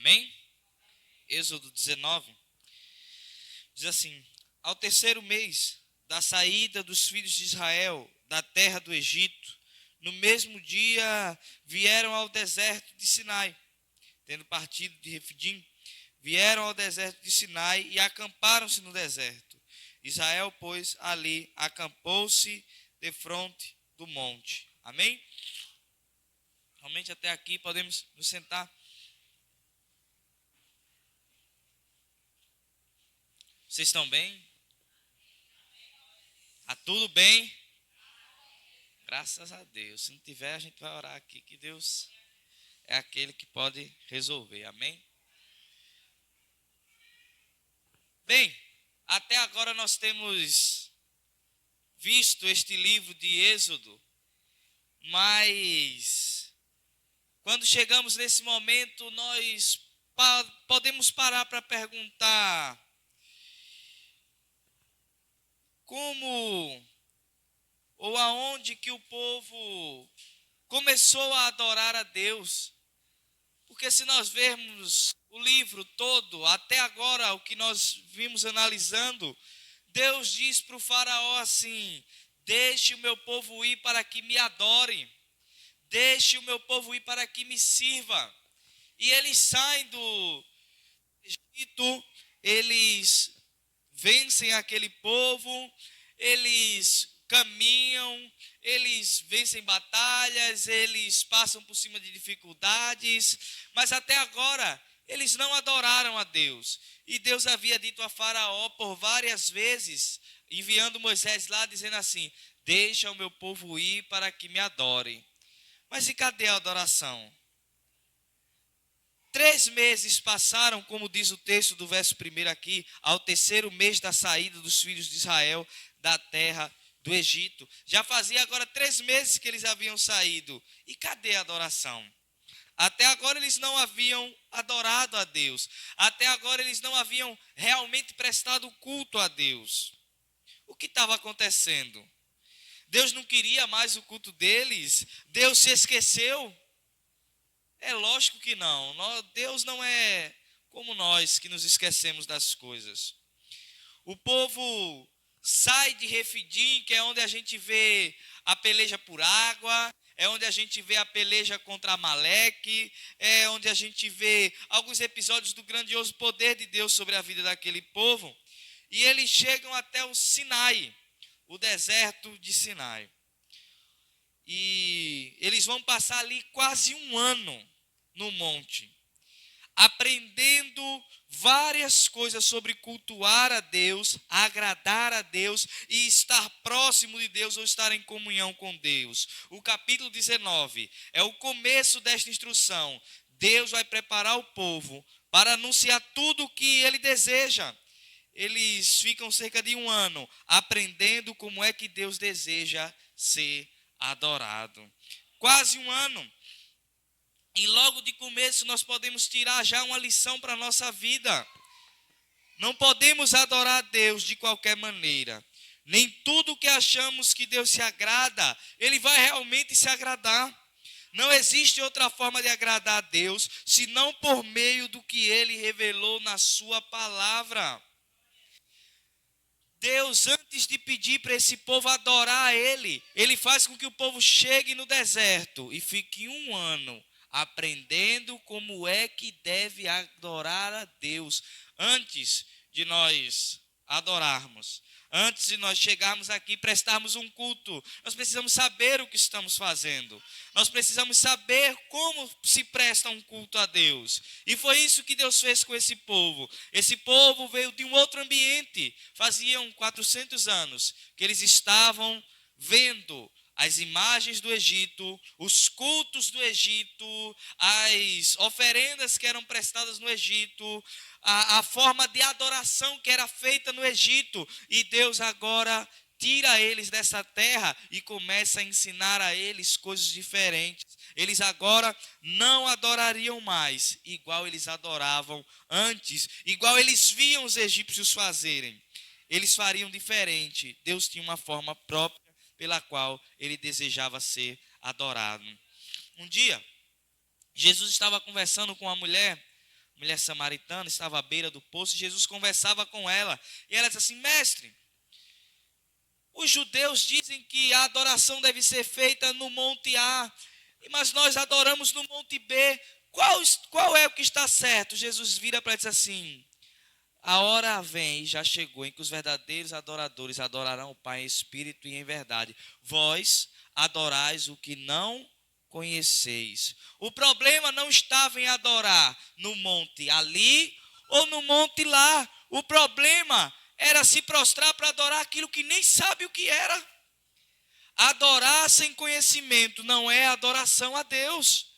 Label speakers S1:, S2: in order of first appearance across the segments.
S1: Amém? Êxodo 19 diz assim: ao terceiro mês da saída dos filhos de Israel da terra do Egito, no mesmo dia vieram ao deserto de Sinai. Tendo partido de Refidim, vieram ao deserto de Sinai e acamparam-se no deserto. Israel, pois, ali acampou-se defronte do monte. Amém? Realmente até aqui podemos nos sentar. Vocês estão bem? Está tudo bem? Graças a Deus. Se não tiver, a gente vai orar aqui, que Deus é aquele que pode resolver. Amém? Bem, até agora nós temos visto este livro de Êxodo, mas quando chegamos nesse momento, nós podemos parar para perguntar: como ou aonde que o povo começou a adorar a Deus? Porque se nós vermos o livro todo, até agora o que nós vimos analisando, Deus diz para o faraó assim: deixe o meu povo ir para que me adore, deixe o meu povo ir para que me sirva. E eles saem do Egito, eles vencem aquele povo, eles caminham, eles vencem batalhas, eles passam por cima de dificuldades, mas até agora eles não adoraram a Deus. E Deus havia dito a Faraó por várias vezes, enviando Moisés lá, dizendo assim: deixa o meu povo ir para que me adore. Mas e cadê a adoração? 3 meses passaram, como diz o texto do verso 1 aqui, ao terceiro mês da saída dos filhos de Israel da terra do Egito. Já fazia agora 3 meses que eles haviam saído. E cadê a adoração? Até agora eles não haviam adorado a Deus. Até agora eles não haviam realmente prestado culto a Deus. O que estava acontecendo? Deus não queria mais o culto deles? Deus se esqueceu? É lógico que não. Deus não é como nós que nos esquecemos das coisas. O povo sai de Refidim, que é onde a gente vê a peleja por água, é onde a gente vê a peleja contra Amaleque, é onde a gente vê alguns episódios do grandioso poder de Deus sobre a vida daquele povo. E eles chegam até o Sinai, o deserto de Sinai. E eles vão passar ali quase um ano no monte, aprendendo várias coisas sobre cultuar a Deus, agradar a Deus e estar próximo de Deus ou estar em comunhão com Deus. O capítulo 19 é o começo desta instrução. Deus vai preparar o povo para anunciar tudo o que ele deseja. Eles ficam cerca de um ano aprendendo como é que Deus deseja ser adorado. Quase um ano. E logo de começo nós podemos tirar já uma lição para a nossa vida. Não podemos adorar a Deus de qualquer maneira. Nem tudo que achamos que Deus se agrada, Ele vai realmente se agradar. Não existe outra forma de agradar a Deus, senão por meio do que Ele revelou na sua palavra. Deus, antes de pedir para esse povo adorar a Ele, Ele faz com que o povo chegue no deserto e fique um ano aprendendo como é que deve adorar a Deus. Antes de nós adorarmos, antes de nós chegarmos aqui e prestarmos um culto, nós precisamos saber o que estamos fazendo. Nós precisamos saber como se presta um culto a Deus. E foi isso que Deus fez com esse povo. Esse povo veio de um outro ambiente. Faziam 400 anos que eles estavam vendo as imagens do Egito, os cultos do Egito, as oferendas que eram prestadas no Egito, a forma de adoração que era feita no Egito. E Deus agora tira eles dessa terra e começa a ensinar a eles coisas diferentes. Eles agora não adorariam mais igual eles adoravam antes, igual eles viam os egípcios fazerem. Eles fariam diferente. Deus tinha uma forma própria pela qual ele desejava ser adorado. Um dia, Jesus estava conversando com uma mulher mulher samaritana, estava à beira do poço, e Jesus conversava com ela. E ela disse assim: mestre, os judeus dizem que a adoração deve ser feita no monte A, mas nós adoramos no monte B. Qual é o que está certo? Jesus vira para ela e diz assim: a hora vem e já chegou em que os verdadeiros adoradores adorarão o Pai em espírito e em verdade. Vós adorais o que não conheceis. O problema não estava em adorar no monte ali ou no monte lá. O problema era se prostrar para adorar aquilo que nem sabe o que era. Adorar sem conhecimento não é adoração a Deus.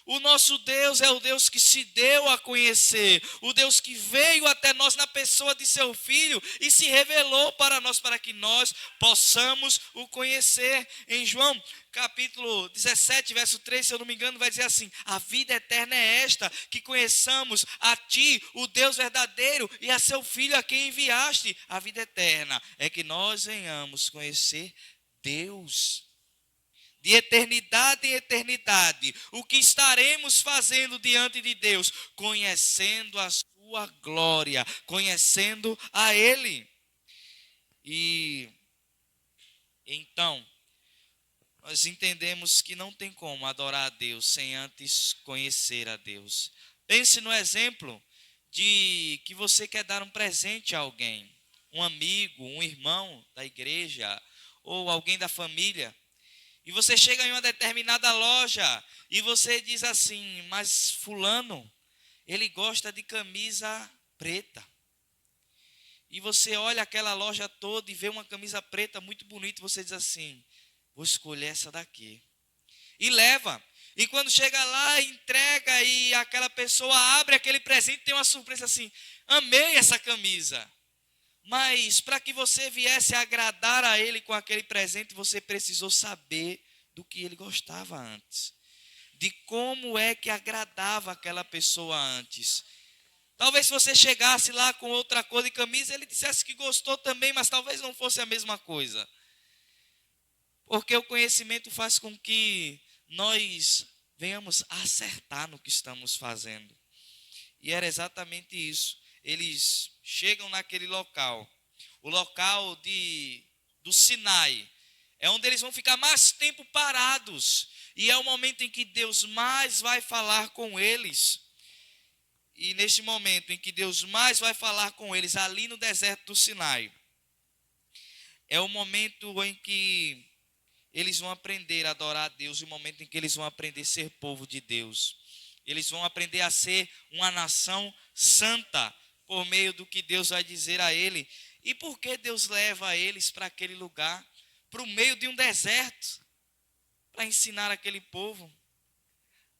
S1: O nosso Deus é o Deus que se deu a conhecer, o Deus que veio até nós na pessoa de seu Filho e se revelou para nós, para que nós possamos o conhecer. Em João capítulo 17, verso 3, se eu não me engano, vai dizer assim: a vida eterna é esta, que conheçamos a Ti, o Deus verdadeiro, e a seu Filho a quem enviaste. A vida eterna é que nós venhamos conhecer Deus. De eternidade em eternidade, o que estaremos fazendo diante de Deus? Conhecendo a sua glória, conhecendo a Ele. E então, nós entendemos que não tem como adorar a Deus sem antes conhecer a Deus. Pense no exemplo de que você quer dar um presente a alguém, um amigo, um irmão da igreja ou alguém da família. E você chega em uma determinada loja e você diz assim: mas fulano, ele gosta de camisa preta. E você olha aquela loja toda e vê uma camisa preta muito bonita e você diz assim: vou escolher essa daqui. E leva. E quando chega lá, entrega e aquela pessoa abre aquele presente e tem uma surpresa assim: amei essa camisa. Mas para que você viesse agradar a ele com aquele presente, você precisou saber do que ele gostava antes. De como é que agradava aquela pessoa antes. Talvez se você chegasse lá com outra cor de camisa, ele dissesse que gostou também, mas talvez não fosse a mesma coisa. Porque o conhecimento faz com que nós venhamos acertar no que estamos fazendo. E era exatamente isso. Eles chegam naquele local, o local do Sinai, é onde eles vão ficar mais tempo parados, e é o momento em que Deus mais vai falar com eles. E neste momento em que Deus mais vai falar com eles, ali no deserto do Sinai, é o momento em que eles vão aprender a adorar a Deus, e o momento em que eles vão aprender a ser povo de Deus. Eles vão aprender a ser uma nação santa, por meio do que Deus vai dizer a ele. E por que Deus leva eles para aquele lugar, para o meio de um deserto, para ensinar aquele povo?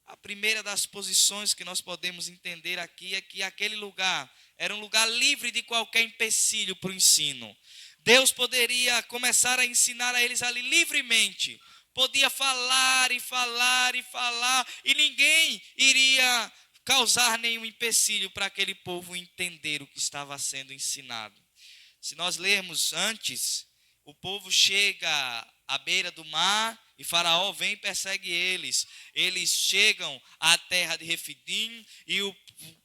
S1: A primeira das posições que nós podemos entender aqui é que aquele lugar era um lugar livre de qualquer empecilho para o ensino. Deus poderia começar a ensinar a eles ali livremente. Podia falar e falar e falar, e ninguém iria causar nenhum empecilho para aquele povo entender o que estava sendo ensinado. Se nós lermos antes, o povo chega à beira do mar e Faraó vem e persegue eles. Eles chegam à terra de Refidim e o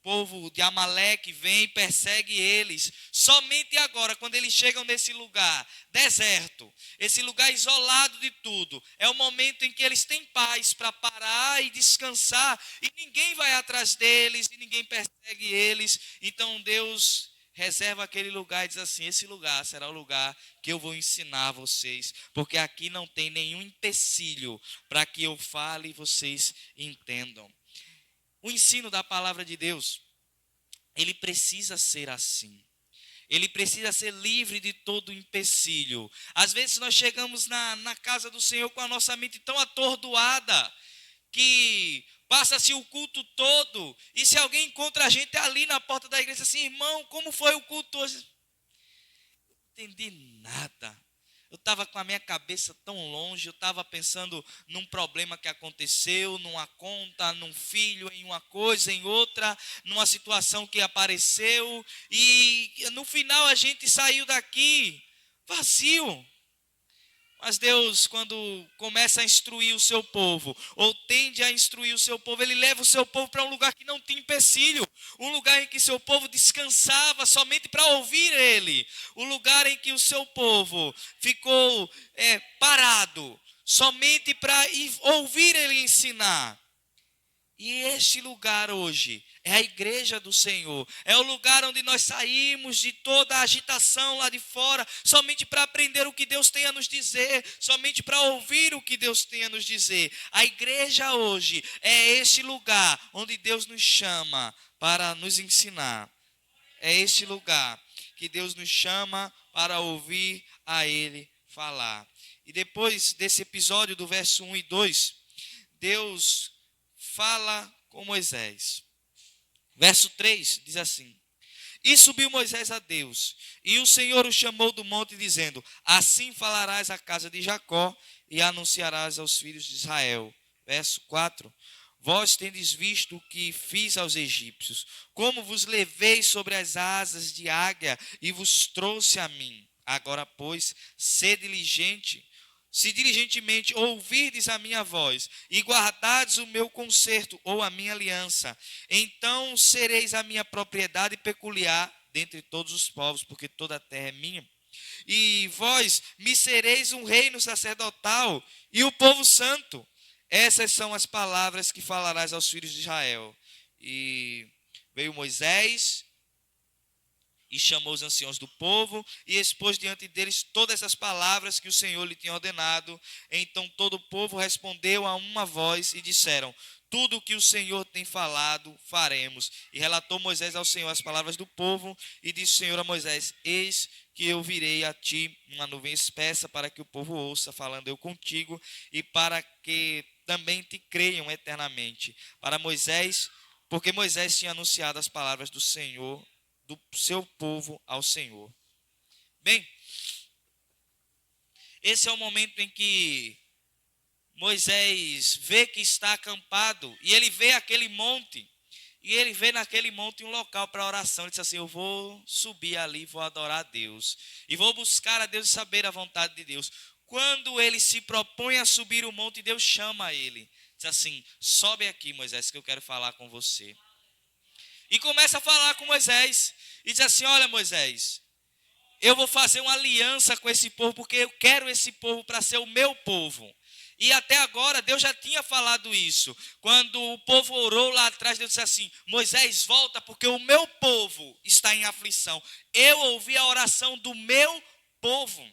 S1: povo de Amaleque vem e persegue eles. Somente agora, quando eles chegam nesse lugar deserto, esse lugar isolado de tudo, é o momento em que eles têm paz para parar e descansar, e ninguém vai atrás deles e ninguém persegue eles. Então Deus reserva aquele lugar e diz assim: esse lugar será o lugar que eu vou ensinar a vocês, porque aqui não tem nenhum empecilho para que eu fale e vocês entendam. O ensino da palavra de Deus, ele precisa ser assim. Ele precisa ser livre de todo empecilho. Às vezes nós chegamos na casa do Senhor com a nossa mente tão atordoada, que passa-se o culto todo, e se alguém encontra a gente ali na porta da igreja assim: irmão, como foi o culto hoje? Não entendi nada. Eu estava com a minha cabeça tão longe, eu estava pensando num problema que aconteceu, numa conta, num filho, em uma coisa, em outra, numa situação que apareceu, e no final a gente saiu daqui vazio. Mas Deus, quando começa a instruir o seu povo, ou tende a instruir o seu povo, Ele leva o seu povo para um lugar que não tinha empecilho, um lugar em que seu povo descansava somente para ouvir Ele, um lugar em que o seu povo ficou parado, somente para ouvir Ele ensinar. E este lugar hoje é a igreja do Senhor. É o lugar onde nós saímos de toda a agitação lá de fora, somente para aprender o que Deus tem a nos dizer, somente para ouvir o que Deus tem a nos dizer. A igreja hoje é este lugar onde Deus nos chama para nos ensinar. É este lugar que Deus nos chama para ouvir a Ele falar. E depois desse episódio do verso 1 e 2, Deus fala com Moisés. Verso 3 diz assim: E subiu Moisés a Deus, e o Senhor o chamou do monte, dizendo: Assim falarás à casa de Jacó, e anunciarás aos filhos de Israel. Verso 4: Vós tendes visto o que fiz aos egípcios, como vos levei sobre as asas de águia, e vos trouxe a mim. Agora, pois, sede diligente, se diligentemente ouvirdes a minha voz e guardardes o meu concerto ou a minha aliança, então sereis a minha propriedade peculiar dentre todos os povos, porque toda a terra é minha. E vós me sereis um reino sacerdotal e o povo santo. Essas são as palavras que falarás aos filhos de Israel. E veio Moisés e chamou os anciãos do povo e expôs diante deles todas essas palavras que o Senhor lhe tinha ordenado. Então todo o povo respondeu a uma voz e disseram: Tudo o que o Senhor tem falado, faremos. E relatou Moisés ao Senhor as palavras do povo, e disse o Senhor a Moisés: Eis que eu virei a ti uma nuvem espessa, para que o povo ouça, falando eu contigo, e para que também te creiam eternamente. Para Moisés, porque Moisés tinha anunciado as palavras do Senhor, do seu povo ao Senhor. Bem, esse é o momento em que Moisés vê que está acampado, e ele vê aquele monte, e ele vê naquele monte um local para oração. Ele diz assim: eu vou subir ali, vou adorar a Deus, e vou buscar a Deus e saber a vontade de Deus. Quando ele se propõe a subir o monte, Deus chama ele, diz assim: sobe aqui, Moisés, que eu quero falar com você. E começa a falar com Moisés, e diz assim: olha, Moisés, eu vou fazer uma aliança com esse povo, porque eu quero esse povo para ser o meu povo. E até agora Deus já tinha falado isso. Quando o povo orou lá atrás, Deus disse assim: Moisés, volta, porque o meu povo está em aflição. Eu ouvi a oração do meu povo.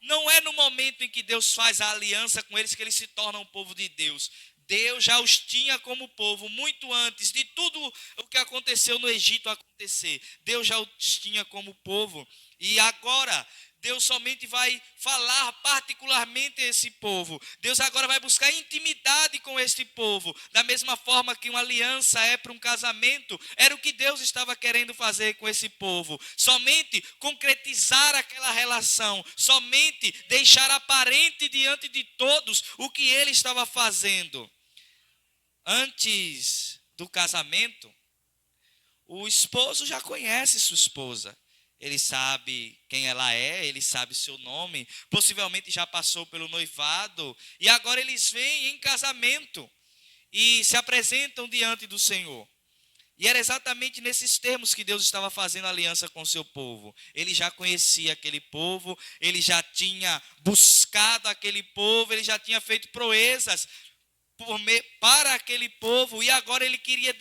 S1: Não é no momento em que Deus faz a aliança com eles que eles se tornam o povo de Deus. Deus já os tinha como povo muito antes de tudo o que aconteceu no Egito acontecer. Deus já os tinha como povo. E agora Deus somente vai falar particularmente a esse povo. Deus agora vai buscar intimidade com este povo. Da mesma forma que uma aliança é para um casamento, era o que Deus estava querendo fazer com esse povo. Somente concretizar aquela relação, somente deixar aparente diante de todos o que ele estava fazendo. Antes do casamento, o esposo já conhece sua esposa. Ele sabe quem ela é, ele sabe seu nome, possivelmente já passou pelo noivado, e agora eles vêm em casamento e se apresentam diante do Senhor. E era exatamente nesses termos que Deus estava fazendo aliança com o seu povo. Ele já conhecia aquele povo, ele já tinha buscado aquele povo, ele já tinha feito proezas para aquele povo, e agora ele queria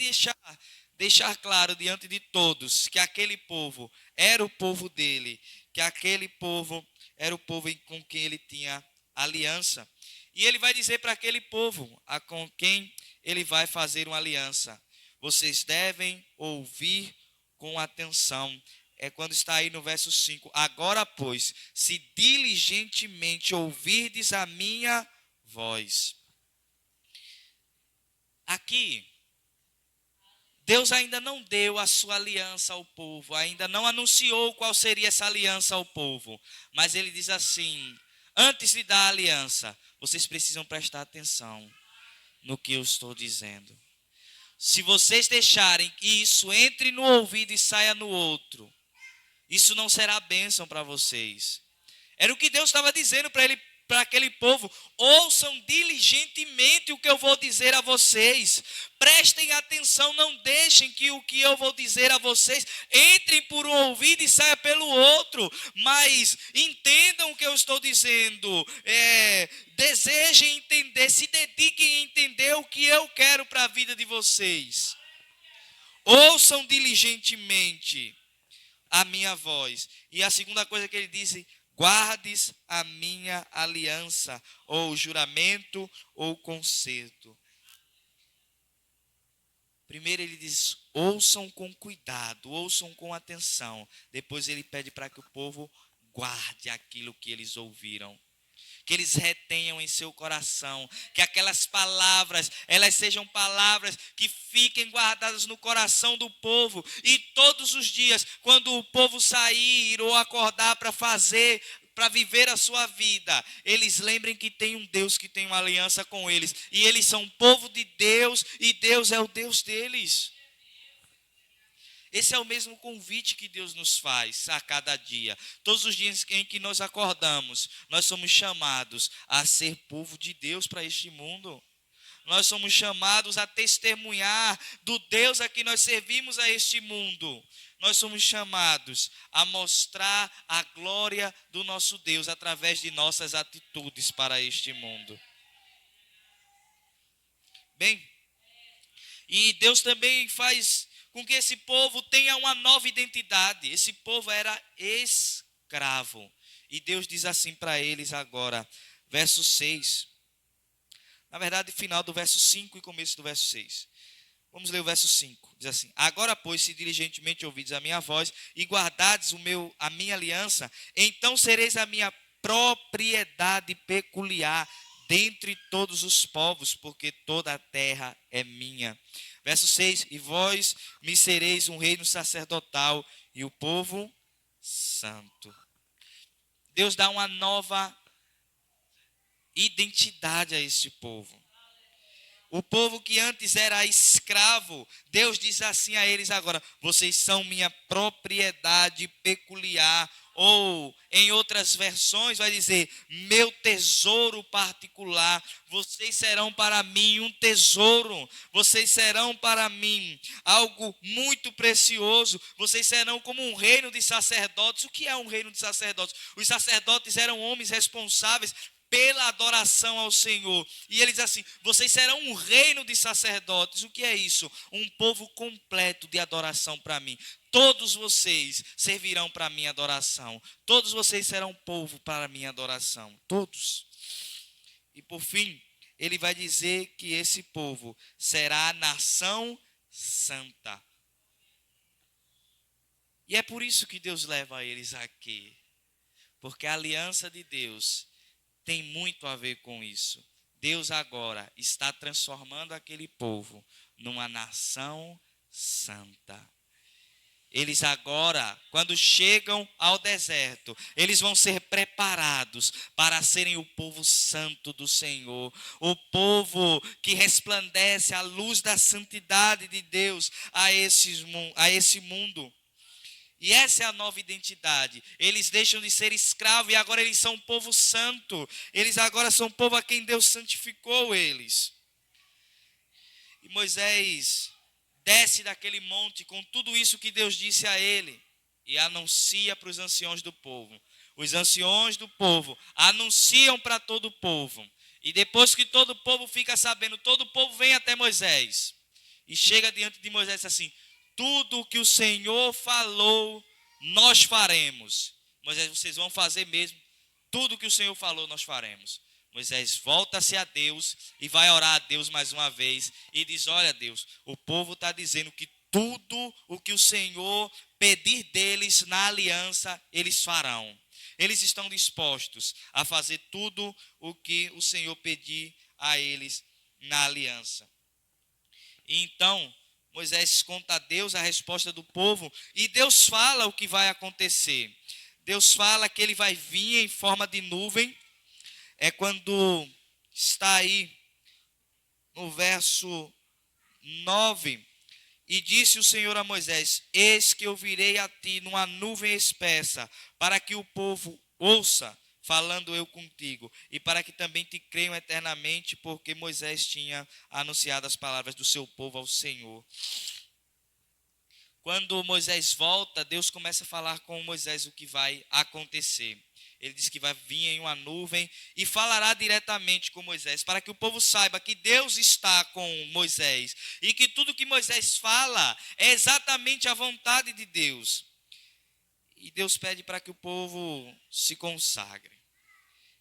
S1: deixar claro diante de todos que aquele povo era o povo dele, que aquele povo era o povo com quem ele tinha aliança. E ele vai dizer para aquele povo com quem ele vai fazer uma aliança: vocês devem ouvir com atenção. É quando está aí no verso 5. Agora, pois, se diligentemente ouvirdes a minha voz. Aqui, Deus ainda não deu a sua aliança ao povo, ainda não anunciou qual seria essa aliança ao povo. Mas ele diz assim: antes de dar a aliança, vocês precisam prestar atenção no que eu estou dizendo. Se vocês deixarem que isso entre no ouvido e saia no outro, isso não será bênção para vocês. Era o que Deus estava dizendo para ele para aquele povo: ouçam diligentemente o que eu vou dizer a vocês. Prestem atenção, não deixem que o que eu vou dizer a vocês entre por um ouvido e saia pelo outro. Mas entendam o que eu estou dizendo. Desejem entender, se dediquem a entender o que eu quero para a vida de vocês. Ouçam diligentemente a minha voz. E a segunda coisa que ele diz: guardes a minha aliança, ou juramento, ou concerto. Primeiro ele diz: ouçam com cuidado, ouçam com atenção. Depois ele pede para que o povo guarde aquilo que eles ouviram, que eles retenham em seu coração, que aquelas palavras, elas sejam palavras que fiquem guardadas no coração do povo, e todos os dias, quando o povo sair ou acordar para viver a sua vida, eles lembrem que tem um Deus que tem uma aliança com eles, e eles são povo de Deus, e Deus é o Deus deles. Esse é o mesmo convite que Deus nos faz a cada dia. Todos os dias em que nós acordamos, nós somos chamados a ser povo de Deus para este mundo. Nós somos chamados a testemunhar do Deus a que nós servimos a este mundo. Nós somos chamados a mostrar a glória do nosso Deus através de nossas atitudes para este mundo. Bem, e Deus também faz com que esse povo tenha uma nova identidade. Esse povo era escravo. E Deus diz assim para eles agora, verso 6. Na verdade, final do verso 5 e começo do verso 6. Vamos ler o verso 5. Diz assim: agora, pois, se diligentemente ouvides a minha voz e guardardes a minha aliança, então sereis a minha propriedade peculiar dentre todos os povos, porque toda a terra é minha. Verso 6: e vós me sereis um reino sacerdotal e o povo santo. Deus dá uma nova identidade a este povo. O povo que antes era escravo, Deus diz assim a eles agora: vocês são minha propriedade peculiar. Ou, em outras versões, vai dizer: meu tesouro particular. Vocês serão para mim um tesouro. Vocês serão para mim algo muito precioso. Vocês serão como um reino de sacerdotes. O que é um reino de sacerdotes? Os sacerdotes eram homens responsáveis pela adoração ao Senhor. E ele diz assim: vocês serão um reino de sacerdotes. O que é isso? Um povo completo de adoração para mim. Todos vocês servirão para a minha adoração. Todos vocês serão povo para a minha adoração. Todos. E por fim, ele vai dizer que esse povo será a nação santa. E é por isso que Deus leva eles aqui. Porque a aliança de Deus tem muito a ver com isso. Deus agora está transformando aquele povo numa nação santa. Eles agora, quando chegam ao deserto, eles vão ser preparados para serem o povo santo do Senhor. O povo que resplandece a luz da santidade de Deus a esse mundo. E essa é a nova identidade. Eles deixam de ser escravos e agora eles são um povo santo. Eles agora são um povo a quem Deus santificou eles. E Moisés desce daquele monte com tudo isso que Deus disse a ele e anuncia para os anciões do povo. Os anciões do povo anunciam para todo o povo. E depois que todo o povo fica sabendo, todo o povo vem até Moisés. E chega diante de Moisés assim: tudo o que o Senhor falou, nós faremos. Moisés, vocês vão fazer mesmo. Tudo o que o Senhor falou, nós faremos. Moisés volta-se a Deus e vai orar a Deus mais uma vez. E diz: olha, Deus, o povo está dizendo que tudo o que o Senhor pedir deles na aliança, eles farão. Eles estão dispostos a fazer tudo o que o Senhor pedir a eles na aliança. E então Moisés conta a Deus a resposta do povo e Deus fala o que vai acontecer. Deus fala que ele vai vir em forma de nuvem. É quando está aí no verso 9. E disse o Senhor a Moisés: eis que eu virei a ti numa nuvem espessa, para que o povo ouça, falando eu contigo, e para que também te creiam eternamente, porque Moisés tinha anunciado as palavras do seu povo ao Senhor. Quando Moisés volta, Deus começa a falar com Moisés o que vai acontecer. Ele diz que vai vir em uma nuvem e falará diretamente com Moisés, para que o povo saiba que Deus está com Moisés e que tudo que Moisés fala é exatamente a vontade de Deus. E Deus pede para que o povo se consagre.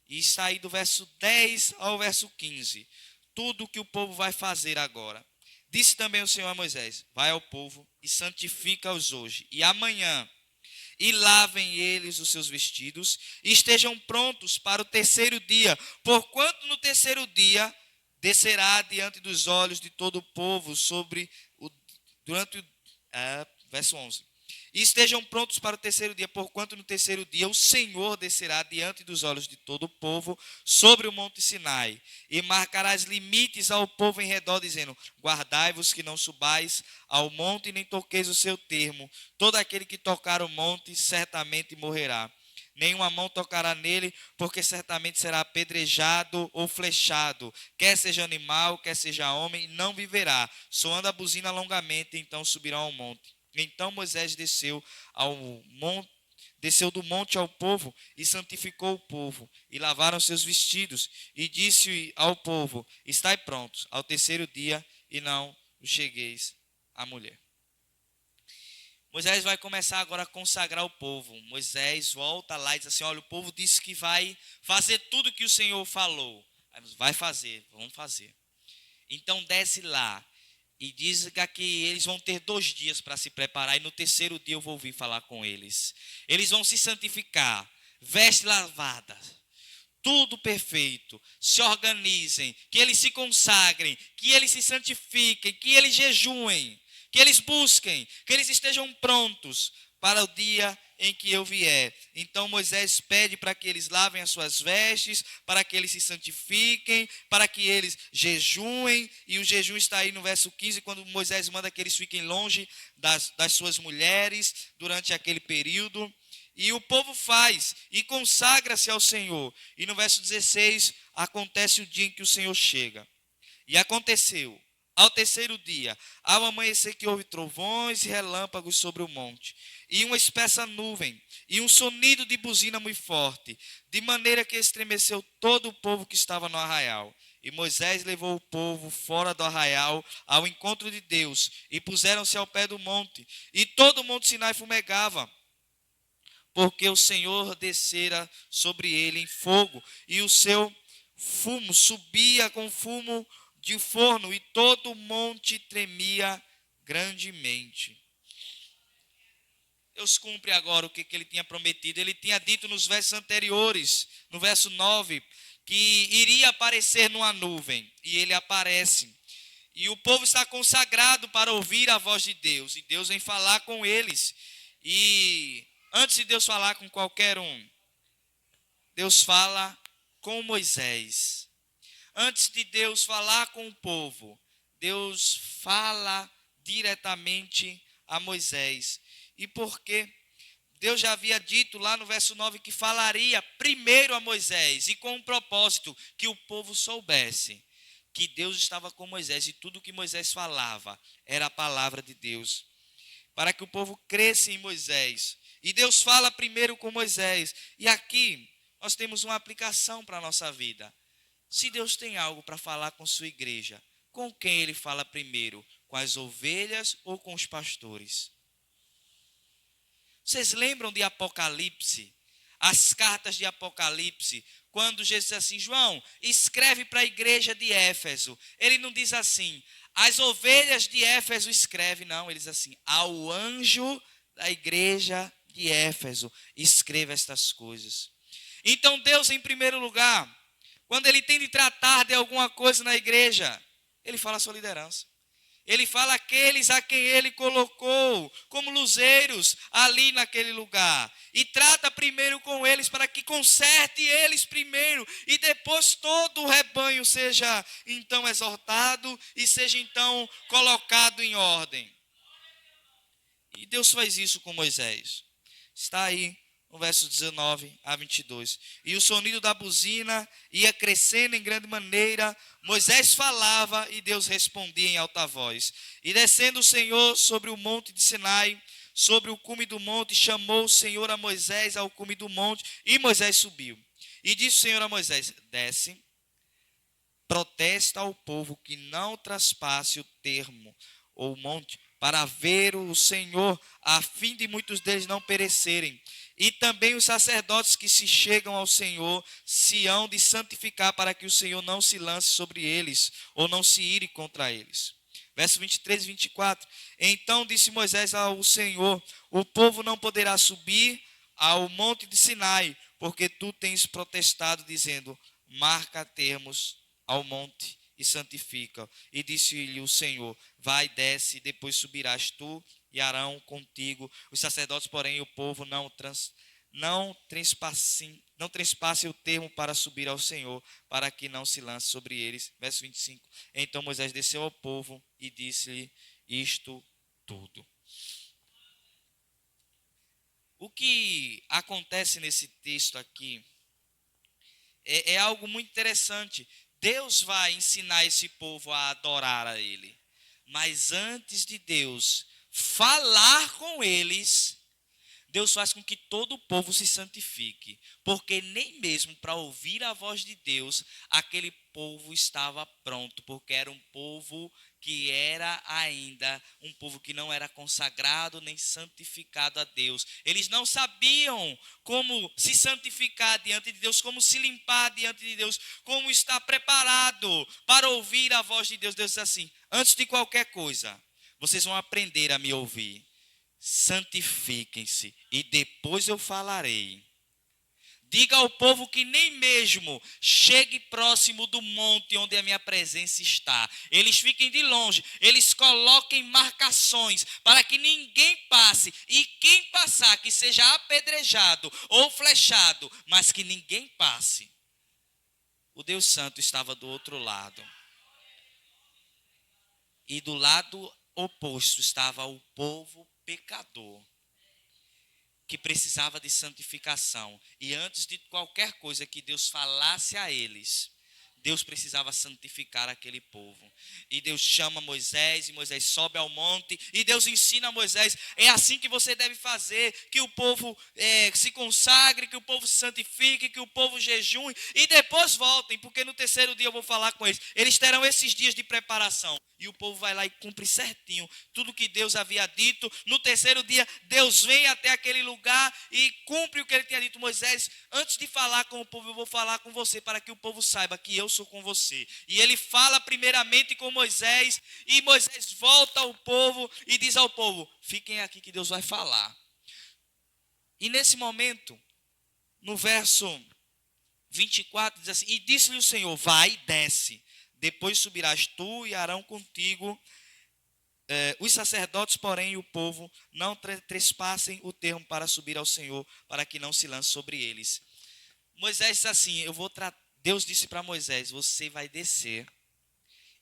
S1: E está aí do verso 10 ao verso 15. Tudo o que o povo vai fazer agora. Disse também o Senhor a Moisés: vai ao povo e santifica-os hoje e amanhã, e lavem eles os seus vestidos, e estejam prontos para o terceiro dia, porquanto no terceiro dia descerá diante dos olhos de todo o povo verso 11. E estejam prontos para o terceiro dia, porquanto no terceiro dia o Senhor descerá diante dos olhos de todo o povo sobre o monte Sinai, e marcarás limites ao povo em redor, dizendo: guardai-vos que não subais ao monte, nem toqueis o seu termo. Todo aquele que tocar o monte certamente morrerá. Nenhuma mão tocará nele, porque certamente será apedrejado ou flechado. Quer seja animal, quer seja homem, não viverá. Soando a buzina longamente, então subirão ao monte. Então Moisés desceu do monte ao povo e santificou o povo, e lavaram seus vestidos, e disse ao povo: estai prontos ao terceiro dia, e não os chegueis à mulher. Moisés vai começar agora a consagrar o povo. Moisés volta lá e diz assim: olha, o povo disse que vai fazer tudo que o Senhor falou. Vai fazer, vamos fazer. Então desce lá e diz que eles vão ter 2 dias para se preparar, e no terceiro dia eu vou vir falar com eles. Eles vão se santificar, vestes lavadas, tudo perfeito, se organizem, que eles se consagrem, que eles se santifiquem, que eles jejuem, que eles busquem, que eles estejam prontos para o dia em que eu vier. Então Moisés pede para que eles lavem as suas vestes, para que eles se santifiquem, para que eles jejuem, e o jejum está aí no verso 15, quando Moisés manda que eles fiquem longe das suas mulheres durante aquele período. E o povo faz e consagra-se ao Senhor. E no verso 16 acontece o dia em que o Senhor chega. E aconteceu ao terceiro dia, ao amanhecer, que houve trovões e relâmpagos sobre o monte, e uma espessa nuvem, e um sonido de buzina muito forte, de maneira que estremeceu todo o povo que estava no arraial. E Moisés levou o povo fora do arraial ao encontro de Deus, e puseram-se ao pé do monte, e todo o monte Sinai fumegava, porque o Senhor descera sobre ele em fogo, e o seu fumo subia com fumo de forno, e todo o monte tremia grandemente. Deus cumpre agora o que ele tinha prometido. Ele tinha dito nos versos anteriores, no verso 9, que iria aparecer numa nuvem, e ele aparece. E o povo está consagrado para ouvir a voz de Deus, e Deus vem falar com eles. E antes de Deus falar com qualquer um, Deus fala com Moisés. Antes de Deus falar com o povo, Deus fala diretamente a Moisés. E por quê? Deus já havia dito lá no verso 9 que falaria primeiro a Moisés, e com um propósito, que o povo soubesse que Deus estava com Moisés, e tudo que Moisés falava era a palavra de Deus, para que o povo cresça em Moisés. E Deus fala primeiro com Moisés. E aqui nós temos uma aplicação para a nossa vida. Se Deus tem algo para falar com sua igreja, com quem ele fala primeiro? Com as ovelhas ou com os pastores? Vocês lembram de Apocalipse? As cartas de Apocalipse, quando Jesus diz assim: João, escreve para a igreja de Éfeso. Ele não diz assim: as ovelhas de Éfeso escreve, não. Ele diz assim: ao anjo da igreja de Éfeso, escreva estas coisas. Então Deus, em primeiro lugar, quando ele tem de tratar de alguma coisa na igreja, ele fala a sua liderança. Ele fala aqueles a quem ele colocou como luzeiros ali naquele lugar. E trata primeiro com eles, para que conserte eles primeiro. E depois todo o rebanho seja então exortado e seja então colocado em ordem. E Deus faz isso com Moisés. Está aí no verso 19 a 22. E o sonido da buzina ia crescendo em grande maneira. Moisés falava e Deus respondia em alta voz. E descendo o Senhor sobre o monte de Sinai, sobre o cume do monte, chamou o Senhor a Moisés ao cume do monte, e Moisés subiu. E disse o Senhor a Moisés: desce, protesta ao povo que não traspasse o termo ou o monte, para ver o Senhor, a fim de muitos deles não perecerem. E também os sacerdotes que se chegam ao Senhor se hão de santificar, para que o Senhor não se lance sobre eles, ou não se ire contra eles. Verso 23 e 24. Então disse Moisés ao Senhor: o povo não poderá subir ao monte de Sinai, porque tu tens protestado, dizendo: marca termos ao monte e santifica. E disse-lhe o Senhor: vai, desce, depois subirás tu e Arão contigo. Os sacerdotes, porém, e o povo não trespassem o termo para subir ao Senhor, para que não se lance sobre eles. Verso 25. Então Moisés desceu ao povo e disse-lhe isto tudo. O que acontece nesse texto aqui é algo muito interessante. Deus vai ensinar esse povo a adorar a Ele. Mas antes de Deus falar com eles, Deus faz com que todo o povo se santifique. Porque nem mesmo para ouvir a voz de Deus, aquele povo estava pronto. Porque era um povo que era ainda um povo que não era consagrado nem santificado a Deus. Eles não sabiam como se santificar diante de Deus, como se limpar diante de Deus, como estar preparado para ouvir a voz de Deus. Deus diz assim: antes de qualquer coisa, vocês vão aprender a me ouvir. Santifiquem-se e depois eu falarei. Diga ao povo que nem mesmo chegue próximo do monte onde a minha presença está. Eles fiquem de longe, eles coloquem marcações para que ninguém passe. E quem passar, que seja apedrejado ou flechado, mas que ninguém passe. O Deus Santo estava do outro lado. E do lado oposto estava o povo pecador, que precisava de santificação. E antes de qualquer coisa que Deus falasse a eles, Deus precisava santificar aquele povo. E Deus chama Moisés, e Moisés sobe ao monte, e Deus ensina a Moisés: é assim que você deve fazer, que o povo se consagre, que o povo se santifique, que o povo jejue, e depois voltem, porque no terceiro dia eu vou falar com eles. Eles terão esses dias de preparação. E o povo vai lá e cumpre certinho tudo que Deus havia dito. No terceiro dia, Deus vem até aquele lugar e cumpre o que ele tinha dito. Moisés, antes de falar com o povo, eu vou falar com você, para que o povo saiba que eu sou com você. E ele fala primeiramente com Moisés, e Moisés volta ao povo e diz ao povo: fiquem aqui que Deus vai falar. E nesse momento, no verso 24, diz assim: e disse-lhe o Senhor: vai, desce. Depois subirás tu e Arão contigo. Os sacerdotes, porém, e o povo não trespassem o termo para subir ao Senhor, para que não se lance sobre eles. Moisés disse assim: Deus disse para Moisés: você vai descer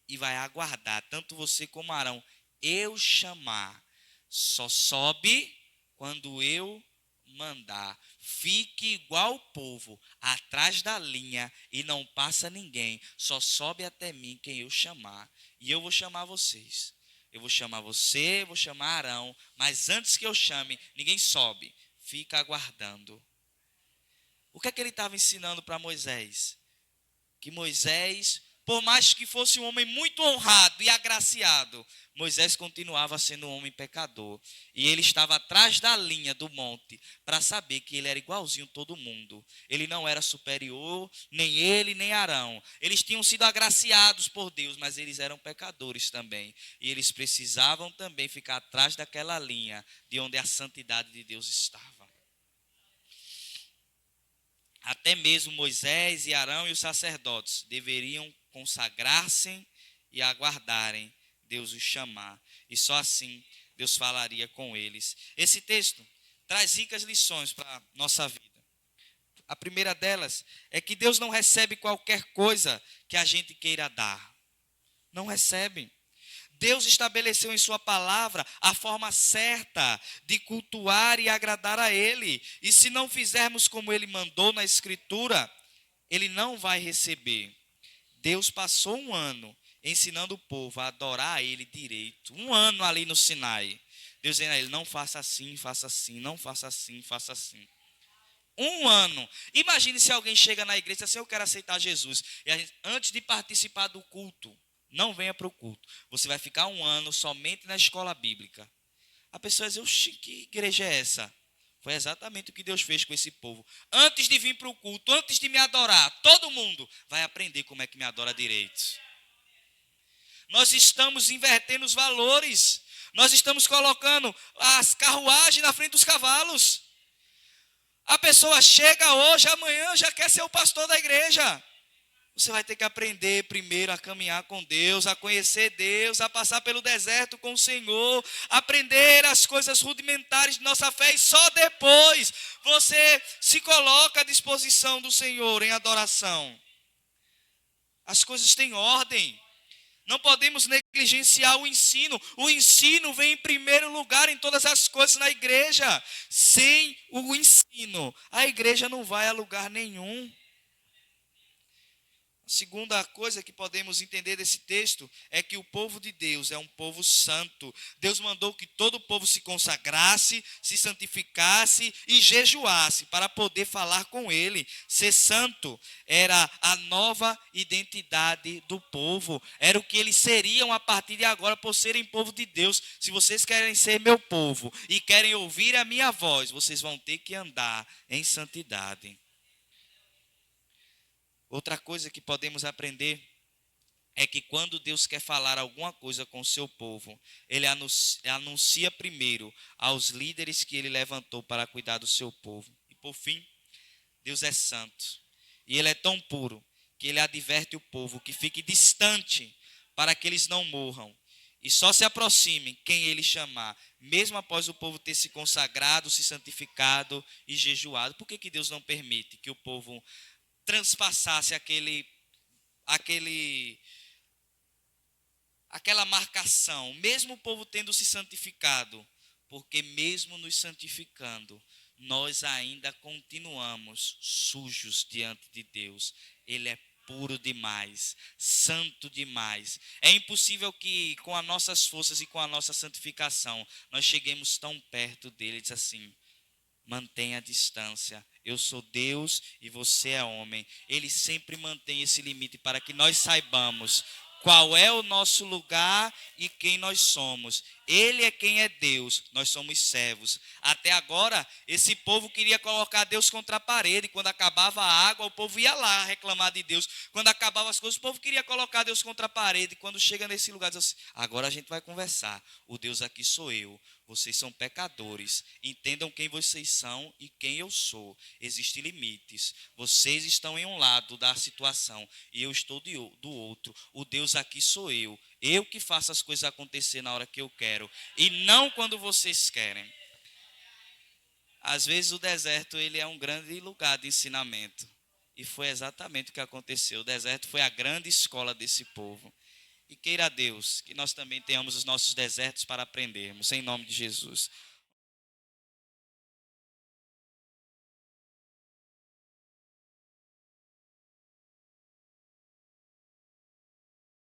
S1: e vai aguardar, tanto você como Arão, eu chamar. Só sobe quando eu mandar. Fique igual o povo, atrás da linha, e não passa ninguém. Só sobe até mim quem eu chamar. E eu vou chamar vocês. Eu vou chamar você, vou chamar Arão. Mas antes que eu chame, ninguém sobe. Fica aguardando. O que é que ele estava ensinando para Moisés? Que Moisés, por mais que fosse um homem muito honrado e agraciado, Moisés continuava sendo um homem pecador. E ele estava atrás da linha do monte para saber que ele era igualzinho a todo mundo. Ele não era superior, nem ele, nem Arão. Eles tinham sido agraciados por Deus, mas eles eram pecadores também. E eles precisavam também ficar atrás daquela linha de onde a santidade de Deus estava. Até mesmo Moisés e Arão e os sacerdotes deveriam consagrar-se e aguardarem Deus os chamar. E só assim Deus falaria com eles. Esse texto traz ricas lições para a nossa vida. A primeira delas é que Deus não recebe qualquer coisa que a gente queira dar. Não recebe. Deus estabeleceu em sua palavra a forma certa de cultuar e agradar a Ele. E se não fizermos como Ele mandou na Escritura, Ele não vai receber. Deus passou um ano ensinando o povo a adorar a Ele direito. Um ano ali no Sinai. Deus dizendo a ele, não faça assim, não faça assim, faça assim. Um ano. Imagine se alguém chega na igreja e diz assim, eu quero aceitar Jesus. E a gente, antes de participar do culto, não venha para o culto. Você vai ficar um ano somente na escola bíblica. A pessoa diz, oxi, que igreja é essa? Foi exatamente o que Deus fez com esse povo. Antes de vir para o culto, antes de me adorar, todo mundo vai aprender como é que me adora direito. Nós estamos invertendo os valores. Nós estamos colocando as carruagens na frente dos cavalos. A pessoa chega hoje, amanhã já quer ser o pastor da igreja. Você vai ter que aprender primeiro a caminhar com Deus, a conhecer Deus, a passar pelo deserto com o Senhor, aprender as coisas rudimentares de nossa fé e só depois você se coloca à disposição do Senhor em adoração. As coisas têm ordem. Não podemos negligenciar o ensino. O ensino vem em primeiro lugar em todas as coisas na igreja. Sem o ensino, a igreja não vai a lugar nenhum. A segunda coisa que podemos entender desse texto é que o povo de Deus é um povo santo. Deus mandou que todo o povo se consagrasse, se santificasse e jejuasse para poder falar com ele. Ser santo era a nova identidade do povo. Era o que eles seriam a partir de agora por serem povo de Deus. Se vocês querem ser meu povo e querem ouvir a minha voz, vocês vão ter que andar em santidade. Outra coisa que podemos aprender é que quando Deus quer falar alguma coisa com o seu povo, Ele anuncia primeiro aos líderes que Ele levantou para cuidar do seu povo. E por fim, Deus é santo. E Ele é tão puro que Ele adverte o povo que fique distante para que eles não morram. E só se aproximem quem Ele chamar, mesmo após o povo ter se consagrado, se santificado e jejuado. Por que Deus não permite que o povo transpassasse aquela marcação, mesmo o povo tendo se santificado, porque mesmo nos santificando, nós ainda continuamos sujos diante de Deus. Ele é puro demais, santo demais. É impossível que com as nossas forças e com a nossa santificação, nós cheguemos tão perto dele. Diz assim, mantenha a distância. Eu sou Deus e você é homem. Ele sempre mantém esse limite para que nós saibamos qual é o nosso lugar e quem nós somos. Ele é quem é Deus, nós somos servos. Até agora, esse povo queria colocar Deus contra a parede. Quando acabava a água, o povo ia lá reclamar de Deus. Quando acabavam as coisas, o povo queria colocar Deus contra a parede. Quando chega nesse lugar, diz assim, agora a gente vai conversar. O Deus aqui sou eu. Vocês são pecadores. Entendam quem vocês são e quem eu sou. Existem limites. Vocês estão em um lado da situação e eu estou do outro. O Deus aqui sou eu. Eu que faço as coisas acontecer na hora que eu quero e não quando vocês querem. Às vezes o deserto ele é um grande lugar de ensinamento. E foi exatamente o que aconteceu. O deserto foi a grande escola desse povo. E queira Deus que nós também tenhamos os nossos desertos para aprendermos, em nome de Jesus.